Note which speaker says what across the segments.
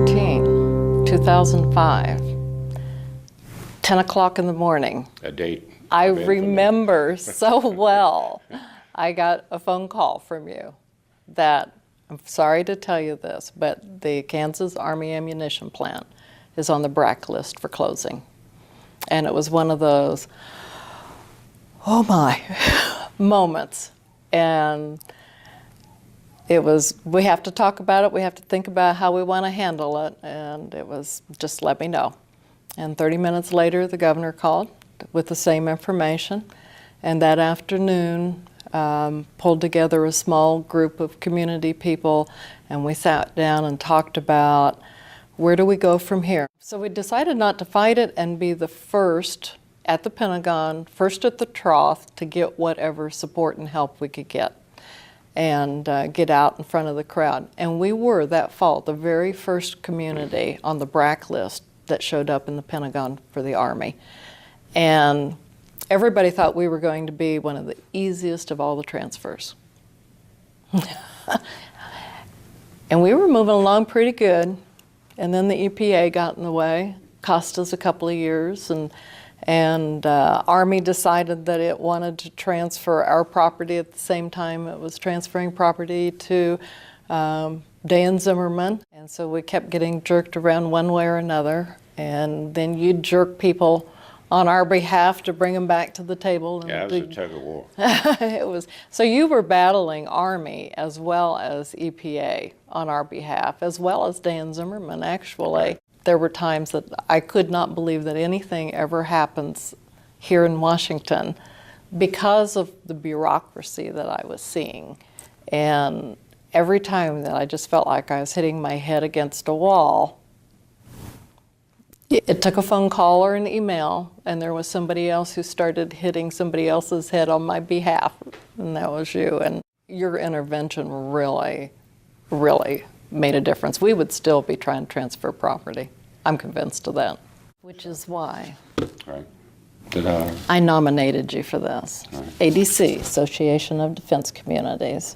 Speaker 1: 14, 2005, 10 o'clock in the morning.
Speaker 2: A date.
Speaker 1: I remember so well. I got a phone call from you that, I'm sorry to tell you this, but the Kansas Army ammunition plant is on the BRAC list for closing. And it was one of those, oh my, moments. And it was, we have to talk about it, we have to think about how we want to handle it, and it was just let me know. And 30 minutes later, the governor called with the same information, and that afternoon pulled together a small group of community people, and we sat down and talked about where do we go from here. So we decided not to fight it and be the first at the Pentagon, first at the trough to get whatever support and help we could get and get out in front of the crowd. And we were, that fall, the very first community on the BRAC list that showed up in the Pentagon for the Army. And everybody thought we were going to be one of the easiest of all the transfers. And we were moving along pretty good. And then the EPA got in the way, cost us a couple of years, and Army decided that it wanted to transfer our property at the same time it was transferring property to Dan Zimmerman. And so we kept getting jerked around one way or another. And then you'd jerk people on our behalf to bring them back to the table. And
Speaker 2: yeah, it was a tug of war.
Speaker 1: It was. So you were battling Army as well as EPA on our behalf, as well as Dan Zimmerman, actually. Right. There were times that I could not believe that anything ever happens here in Washington because of the bureaucracy that I was seeing. And every time that I just felt like I was hitting my head against a wall, it took a phone call or an email, and there was somebody else who started hitting somebody else's head on my behalf, and that was you. And your intervention really, really made a difference. We would still be trying to transfer property. I'm convinced of that. Which is why
Speaker 2: Right.
Speaker 1: I nominated you for this.
Speaker 2: Right.
Speaker 1: ADC, Association of Defense Communities.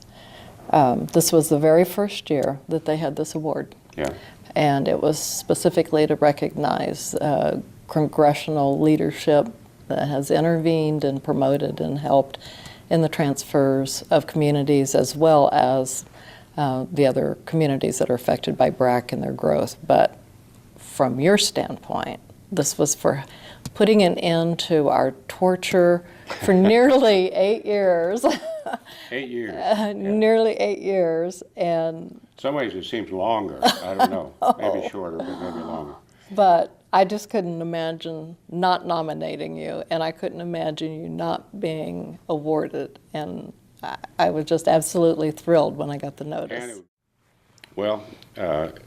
Speaker 1: This was the very first year that they had this award.
Speaker 2: Yeah.
Speaker 1: And it was specifically to recognize congressional leadership that has intervened and promoted and helped in the transfers of communities, as well as the other communities that are affected by BRAC and their growth. But from your standpoint, this was for putting an end to our torture for nearly 8 years.
Speaker 2: 8 years. Yeah.
Speaker 1: Nearly 8 years. And
Speaker 2: in some ways it seems longer. I don't know. Maybe shorter, but maybe longer.
Speaker 1: But I just couldn't imagine not nominating you, and I couldn't imagine you not being awarded. And I was just absolutely thrilled when I got the notice.
Speaker 2: Well,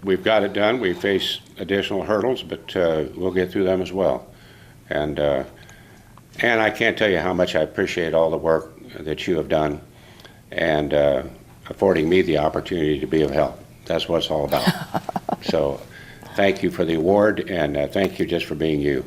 Speaker 2: we've got it done. We face additional hurdles, but we'll get through them as well. And I can't tell you how much I appreciate all the work that you have done and affording me the opportunity to be of help. That's what it's all about. So thank you for the award, and thank you just for being you.